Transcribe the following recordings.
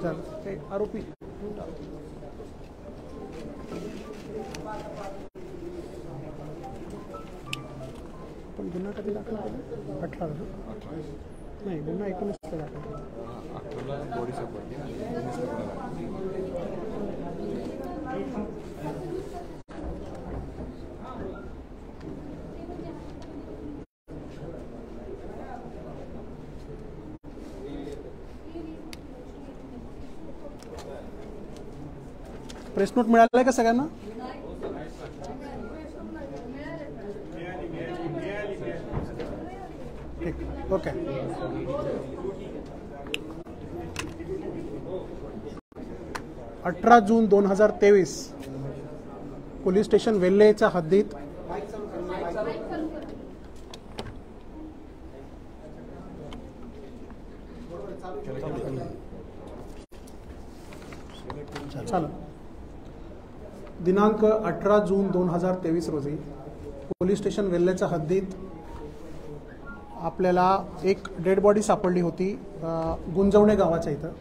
ते आरोपी पण गुन्हा कधी दाखल केला? 18 नाही, गुन्हा 19 दाखल केला. 18 बॉडी सापडली. प्रेस नोट मिळालाय का सगळ्यांना? ठीक, ओके. अठरा जून 2023 पोलीस स्टेशन वेल्हेच्या हद्दीत चालू दिनांक 18 जून 2023 रोजी पोलीस स्टेशन वेल्हेच्या हद्दीत आपल्याला एक डेड बॉडी सापडली होती गुंजवणे गावाच्या इथं.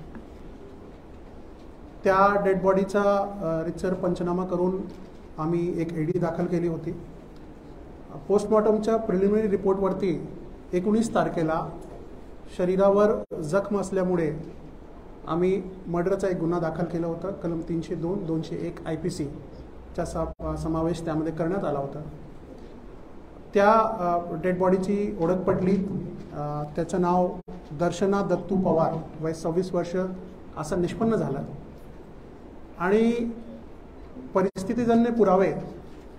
त्या डेड बॉडीचा रितसर पंचनामा करून आम्ही एक एडी दाखल केली होती. पोस्टमॉर्टमच्या प्रिलिमिनरी रिपोर्टवरती 19 तारखेला शरीरावर जखम असल्यामुळे आम्ही मर्डरचा एक गुन्हा दाखल केला होता. कलम 302, 201 IPC चा समावेश त्यामध्ये करण्यात आला होता. त्या डेड बॉडीची ओळख पडली. त्याचं नाव दर्शना दत्तू पवार, वय 26 वर्ष असं निष्पन्न झालं. आणि परिस्थितीजन्य पुरावे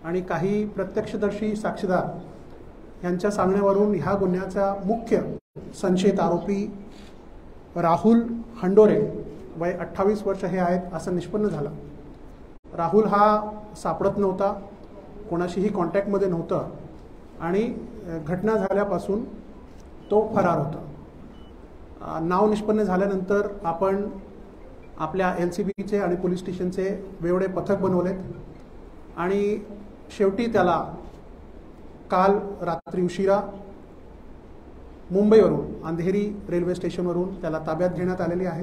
आणि काही प्रत्यक्षदर्शी साक्षीदार यांच्या सांगण्यावरून ह्या गुन्ह्याचा मुख्य संशयित आरोपी राहुल हंडोरे, वय 28 वर्ष हे आहेत असं निष्पन्न झालं. राहुल हा सापडत नव्हता, कोणाशीही कॉन्टॅक्टमध्ये नव्हतं आणि घटना झाल्यापासून तो फरार होता. नाव निष्पन्न झाल्यानंतर आपण आपल्या LCBचे आणि पोलीस स्टेशनचे वेगवेगळे पथक बनवलेत आणि शेवटी त्याला काल रात्री उशिरा मुंबईवरून अंधेरी रेल्वे स्टेशनवरून त्याला ताब्यात घेण्यात आलेली आहे.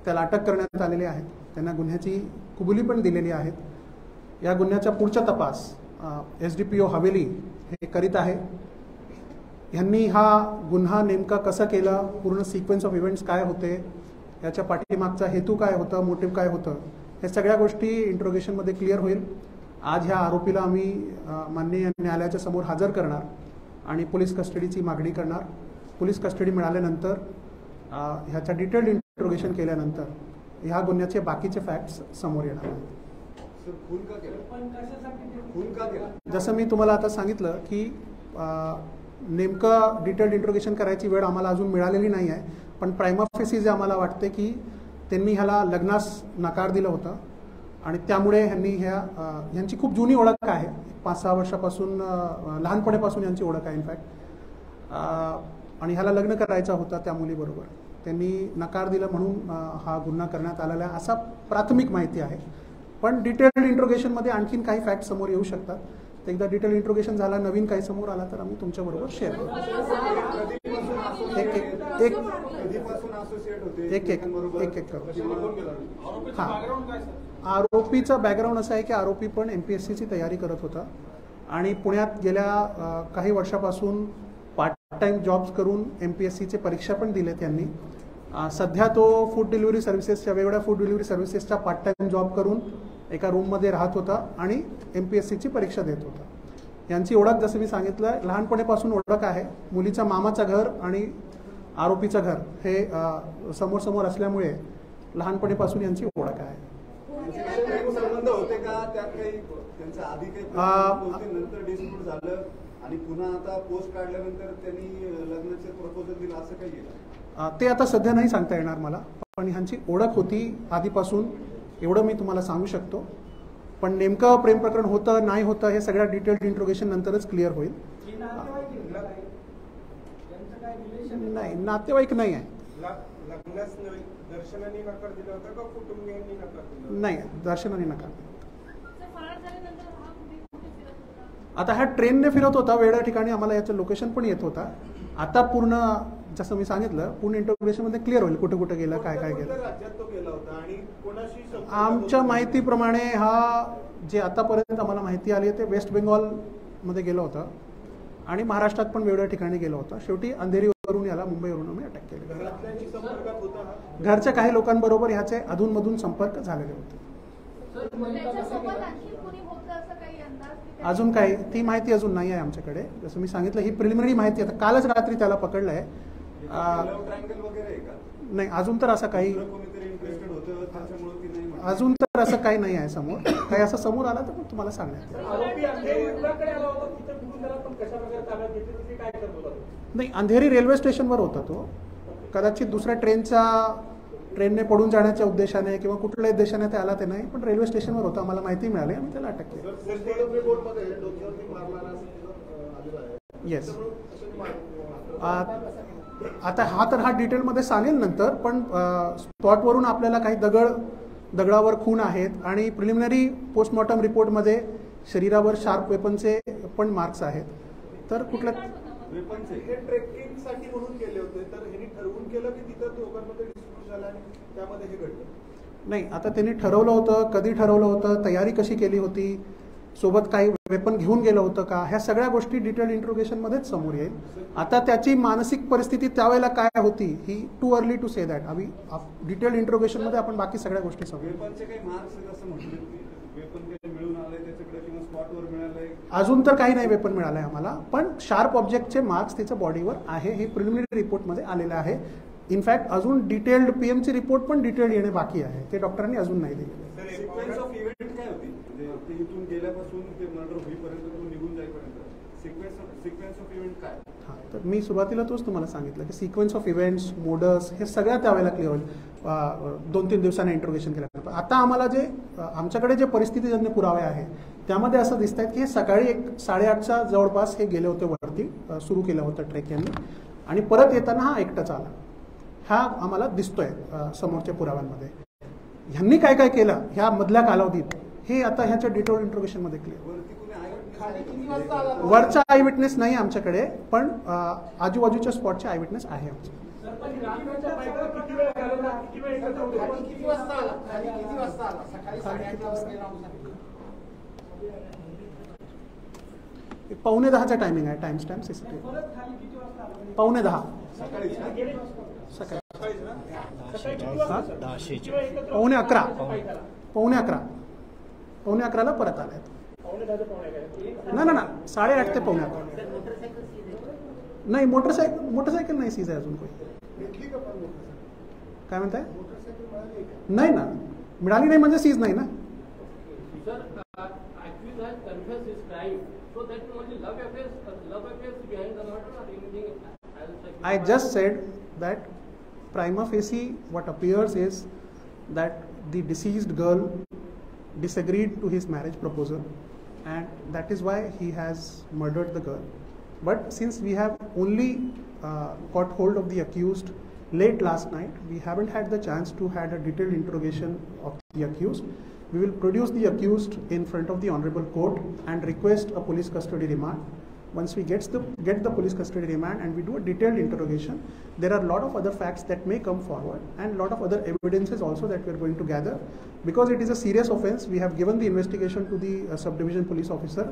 त्याला अटक करण्यात आलेली आहे. त्यांना गुन्ह्याची कबुली पण दिलेली आहेत. या गुन्ह्याचा पुढचा तपास SDPO हवेली हे करीत आहे. ह्यांनी हा गुन्हा नेमका कसा केला, पूर्ण सिक्वेन्स ऑफ इव्हेंट्स काय होते, याच्या पाठीमागचा हेतू काय होता, मोटिव्ह काय होतं, हे सगळ्या गोष्टी इंट्रोगेशनमध्ये क्लिअर होईल. आज ह्या आरोपीला आम्ही माननीय न्यायालयाच्या समोर हजर करणार आणि पोलीस कस्टडीची मागणी करणार. पोलीस कस्टडी मिळाल्यानंतर ह्याच्या डिटेल्ड इंट्रोगेशन केल्यानंतर ह्या गुन्ह्याचे बाकीचे फॅक्ट्स समोर येणार. जसं मी तुम्हाला आता सांगितलं की नेमकं डिटेल्ड इंट्रोगेशन करायची वेळ आम्हाला अजून मिळालेली नाही आहे. पण प्रायमा फेसी जे आम्हाला वाटते की त्यांनी ह्याला लग्नास नकार दिलं होतं आणि त्यामुळे ह्यांची खूप जुनी ओळख आहे. 5-6 वर्षापासून लहानपणापासून यांची ओळख आहे इनफॅक्ट. आणि ह्याला लग्न करायचा होता त्या मुलीबरोबर. त्यांनी नकार दिला म्हणून हा गुन्हा करण्यात आलेला आहे असा प्राथमिक माहिती आहे. पण डिटेल्ड इंट्रोगेशनमध्ये आणखीन काही फॅक्ट समोर येऊ शकतात. एकदा डिटेल इंट्रोगेशन झाला, नवीन काही समोर आला तर आम्ही तुमच्याबरोबर शेअर करू. एक करू. हां, आरोपीचा बॅकग्राऊंड असा आहे की आरोपी पण MPSCची तयारी करत होता आणि पुण्यात गेल्या काही वर्षापासून पार्ट टाइम जॉब्स करून MPSCचे परीक्षा पण दिले त्यांनी. सध्या तो फूड डिलिव्हरी सर्व्हिसेसच्या वेगवेगळ्या फूड डिलिव्हरी सर्व्हिसेसचा पार्ट टाइम जॉब करून एका रूममध्ये राहत होता आणि MPSCची परीक्षा देत होता. यांची ओळख जसं मी सांगितलं लहानपणापासून ओळख आहे. मुलीच्या मामाचं घर आणि आरोपीचं घर हे समोर समोर असल्यामुळे लहानपणापासून यांची ओळख आहे. आणि पुन्हा आता पोस्ट काढल्यानंतर त्यांनी लग्नाचे प्रपोजल दिलं असं काही आहे? ते आता सध्या नाही सांगता येणार मला, पण ह्यांची ओळख होती आधीपासून एवढं मी तुम्हाला सांगू शकतो. पण नेमकं प्रेम प्रकरण होतं नाही होतं हे सगळ्या डिटेल्ड इंट्रोगेशन नंतरच क्लिअर होईल. नाही, नातेवाईक नाही आहे. नाही, दर्शनाने नकार दिला. आता ह्या ट्रेनने फिरत होता वेगळ्या ठिकाणी, आम्हाला याचं लोकेशन पण येत होता. आता पूर्ण जसं मी सांगितलं पूर्ण इंटरोगेशनमध्ये क्लिअर होईल कुठे कुठे गेलं, काय काय केलं. राज्यात तो गेला होता आणि कोणाशी संपर्क आमच्या होता? माहितीप्रमाणे हा जे आतापर्यंत आम्हाला माहिती आली आहे ते वेस्ट बेंगॉलमध्ये गेलं होतं आणि महाराष्ट्रात पण वेगवेगळ्या ठिकाणी गेलं होतं. शेवटी अंधेरीवरून याला मुंबईवरून आम्ही अटक केली. घरातल्यांशी संपर्कात होता हा? घरच्या काही लोकांबरोबर ह्याचे अधूनमधून संपर्क झालेले होते. त्याच्यासोबत आणखी कोणी होतं असं काही अंदाज की त्या- अजून काही ती माहिती अजून नाही आहे आमच्याकडे. जसं मी सांगितलं ही प्रिलिमिनरी माहिती आता कालच रात्री त्याला पकडलं आहे. लव्ह ट्रायंगल वगैरे आहे का? नाही अजून तर असं काही दुसरं कोणीतरी इंटरेस्टेड होतं त्याच्यामुळे ती नाही म्हणते. अजून तर असं काही नाही आहे समोर. काही असं समोर आलं तर मग तुम्हाला सांगण्यात येईल. आरोपी अंधेरीकडे आला होता तिथे कुठून त्याला पण कशा प्रकारे ताब्यात घेतली तिथे काय करत होता तो? नाही अंधेरी रेल्वे स्टेशनवर होता तो. कदाचित दुसऱ्या ट्रेनने पडून जाण्याच्या उद्देशाने किंवा कुठल्याही उद्देशाने ते आला ते नाही, पण रेल्वे स्टेशनवर होता. आम्हाला माहिती मिळाली आम्ही त्याला अटक केली. पोस्टमॉर्टम रिपोर्टमध्ये डोक्यावरती मारणारा आलेला आहे. येस. त्याच्यामुळे आता हा डिटेलमध्ये सांगेल नंतर, पण स्पॉटवरून आपल्याला काही दगडावर खूण आहेत आणि प्रिलिमिनरी पोस्टमॉर्टम रिपोर्टमध्ये शरीरावर शार्प वेपनचे पण मार्क्स आहेत. तर कुठल्या वेपनचे हे ट्रेकिंगसाठी म्हणून गेले होते, तर ह्यांनी ठरवून केलं की तिथं दोघांमध्ये डिस्प्यूट झाला आणि त्यामध्ये हे घडलं? नाही आता त्यांनी ठरवलं होतं, कधी ठरवलं होतं, तयारी कशी केली होती, सोबत काही वेपन घेऊन गेलं होतं का, ह्या सगळ्या गोष्टी डिटेल इंट्रोगेशनमध्येच समोर येईल. आता त्याची मानसिक परिस्थिती त्यावेळेला काय होती ही too early to say that. आम्ही डिटेल इंट्रोगेशनमध्ये आपण बाकी सगळ्या गोष्टी समोर. वेपनचे काही मार्क्स आहेत असं म्हटलं की वेपन काही मिळून आलंय त्याच्याकडे किंवा स्पॉटवर मिळालंय? अजून तर काही नाही वेपन मिळालं आहे आम्हाला, पण शार्प ऑब्जेक्टचे मार्क्स त्याच्या बॉडीवर आहे हे प्रिलिमिनरी रिपोर्टमध्ये आलेलं आहे. इनफॅक्ट अजून डिटेल्ड पीएमची रिपोर्ट पण डिटेल्ड येणे बाकी आहे, ते डॉक्टरांनी अजून नाही दिलेले. सिक्वेन्स ऑफ इव्हेंट काय होती? म्हणजे ते इथून गेल्यापासून ते मर्डर होईपर्यंत तो निघून जाईपर्यंत सिक्वेन्स ऑफ इव्हेंट काय? हां तर मी सुरुवातीला तोच तुम्हाला सांगितलं की सिक्वेन्स ऑफ इव्हेंट्स, मोडस हे सगळ्या त्यावेळेला क्लिअर होईल 2-3 दिवसांनी इंट्रोगेशन केल्यानंतर. आता आम्हाला जे आमच्याकडे जे परिस्थितीजन्य पुरावे आहे त्यामध्ये असं दिसत आहेत की हे सकाळी 8:30च्या जवळपास हे गेले होते वरती, सुरू केलं होतं ट्रेक यांनी, आणि परत येताना हा एकटाच आला. हा आम्हाला दिसतोय समोरच्या पुराव्यांमध्ये. ह्यांनी काय काय केलं ह्या मधल्या कालावधीत हे आता ह्याच्या डिटेल इंट्रोगेशनमध्ये क्लिअर. वरती कोणी आहे? वरचा आय विटनेस नाही आमच्याकडे, पण आजूबाजूच्या स्पॉटचे आय विटनेस आहे आमचे. सरपंच रामनाथच्या बाईकवर किती वेळ घालवला, किती वेळ एकत्र होते? किती वाजता आला? खाली किती वाजता आला? सकाळी 8:30 वाजता राऊंड झाली. 9:45चा टायमिंग आहे. टाइम स्टॅम्प सीसीटीव्ही परत खाली किती वाजता आला? 9:45 सकाळी सकाळी. सकाळी किती वाजता, सर? 10:00 किती वेळ एकत्र 9:45 होते बाईकला? 9:11 परत आलाय. पावणे 10 ते पावणे 11. नाही 8:30 ते 9:15. नाही मोटरसायकल नाही सीज आहे अजून कोणी. भेटली का पण काय म्हणताय? मोटरसायकल मिळाली का? नाही ना, मिळाली नाही म्हणजे सीज नाही ना. Sir, accused has confessed his crime, so that only love affairs behind the murder or anything else like I just said that prima facie what appears is that the deceased girl disagreed to his marriage proposal and that is why he has murdered the girl. But since we have only got hold of the accused late last night, we haven't had the chance to had a detailed interrogation of the accused. We will produce the accused in front of the honorable court and request a police custody remand. Once we get the police custody remand and we do a detailed interrogation, there are a lot of other facts that may come forward and a lot of other evidences also that we are going to gather. Because it is a serious offence, we have given the investigation to the subdivision police officer,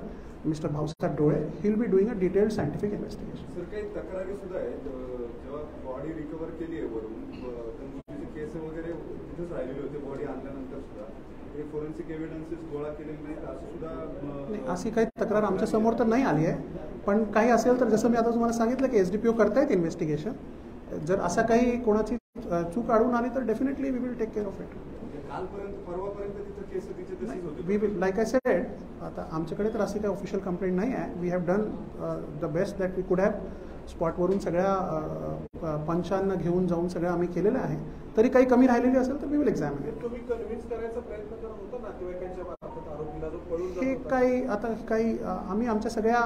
Mr. Bhausar Dole. He will be doing a detailed scientific investigation. Sir काही तक्रारी सुद्धा आहेत. जेव्हा body recover केली आहे वरून, तर केस वगैरे तिथेच राहिलेले होते बॉडी आणल्यानंतर सुद्धा. हे फोरेन्सिक एव्हिडन्सेस गोळा केलेले नाहीत असं सुद्धा. अशी काही तक्रार आमच्या समोर तर नाही आली आहे, पण काही असेल तर जसं मी आता तुम्हाला सांगितलं की SDPO करतायत इन्व्हेस्टिगेशन. जर असं काही कोणाची चूक आढळून आली तर definitely we will take care of it. कालपर्यंत परवापर्यंत तिथं केस तिचे तशीच होते. We will like I said, आता आमच्याकडे तर अशी काही ऑफिशियल कंप्लेंट नाही आहे. We have done the best that we could have. स्पॉटवरून सगळ्या पंचांना घेऊन जाऊन सगळं आम्ही केलेलं आहे. तरी काही कमी राहिलेली असेल तर वी विल एक्झामिन इट. तुम्ही कन्व्हिन्स करायचा प्रयत्न करत होता नातेवाईकांच्या मार्फत आरोपीला जो पळून जात हे होता? काही आम्ही आमच्या सगळ्या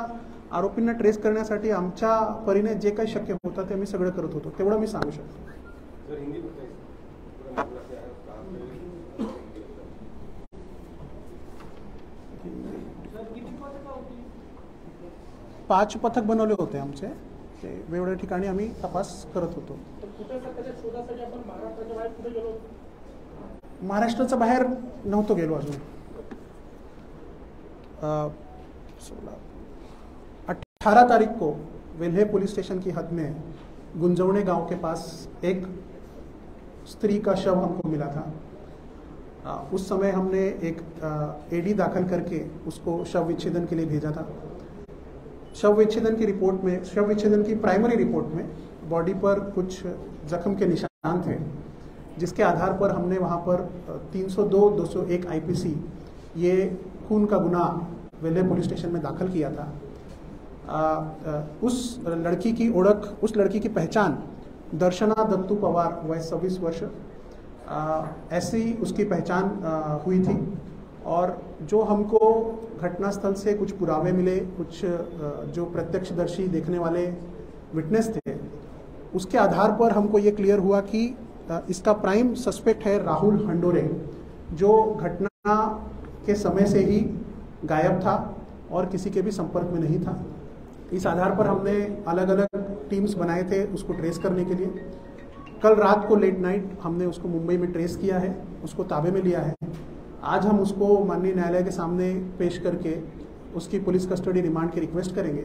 आरोपींना ट्रेस करण्यासाठी आमच्या परीने जे काही शक्य होतं ते आम्ही सगळं करत होतो, तेवढं मी सांगू शकतो. 5 पथक बनवले होते आमचे. ते वेगवेगळ्या ठिकाणी आम्ही तपास करत होतो. तर कुठे सर त्याच्या शोधासाठी आपण महाराष्ट्राच्या बाहेर कुठे गेलो होतो? महाराष्ट्राच्या बाहेर नव्हतो गेलो अजून. 18 तारीख को वेल्हे पुलिस स्टेशन की हद में गुंजवणे गांव के पास एक स्त्री का शव हमको मिला था. उस समय हमने एक एडी दाखिल करके उसको शव विच्छेदन के लिए भेजा था. शव विच्छेदन की रिपोर्ट में, शव विच्छेदन की प्राइमरी रिपोर्ट में बॉडी पर कुछ जख्म के निशान थे, जिसके आधार पर हमने वहाँ पर 302, 201 आईपीसी ये खून का गुनाह वेल्हे पुलिस स्टेशन में दाखिल किया था. उस लड़की की ओळख, उस लड़की की पहचान दर्शना दत्तू पवार वय 26 वर्ष, ऐसी उसकी पहचान हुई थी. और जो हमको घटनास्थल से कुछ पुरावे मिले, कुछ जो प्रत्यक्षदर्शी देखने वाले विटनेस थे, उसके आधार पर हमको ये क्लियर हुआ कि इसका प्राइम सस्पेक्ट है राहुल हंडोरे, जो घटना के समय से ही गायब था और किसी के भी संपर्क में नहीं था. इस आधार पर हमने अलग अलग टीम्स बनाए थे उसको ट्रेस करने के लिए. कल रात को लेट नाइट हमने उसको मुंबई में ट्रेस किया है, उसको ताबे में लिया है. आज हम उसको माननीय न्यायालय के सामने पेश करके उसकी पुलिस कस्टडी रिमांड की रिक्वेस्ट करेंगे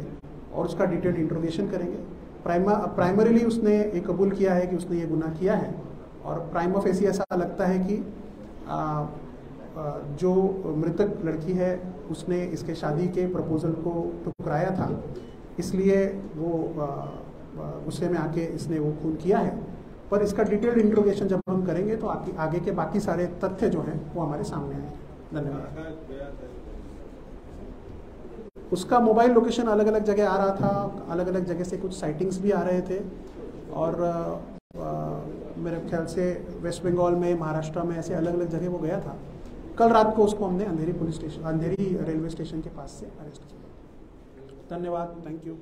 और उसका डिटेल्ड इंट्रोगेशन करेंगे. प्राइमरीली उसने ये कबूल किया है कि उसने ये गुनाह किया है और प्राइमा फेसी ऐसा लगता है कि जो मृतक लड़की है उसने इसके शादी के प्रपोजल को ठुकराया था, इसलिए वो गुस्से में आके इसने वो खून किया है. पर इसका डिटेल्ड इंट्रोगेशन जब हम करेंगे तो आगे के बाकी सारे तथ्य जो हैं वो हमारे सामने आएंगे. धन्यवाद. उसका मोबाइल लोकेशन अलग अलग जगह आ रहा था, अलग अलग जगह से कुछ साइटिंग्स भी आ रहे थे और मेरे ख्याल से वेस्ट बंगाल में, महाराष्ट्र में, ऐसे अलग अलग जगह वो गया था. कल रात को उसको हमने अंधेरी रेलवे स्टेशन के पास से अरेस्ट किया. धन्यवाद. Thank you.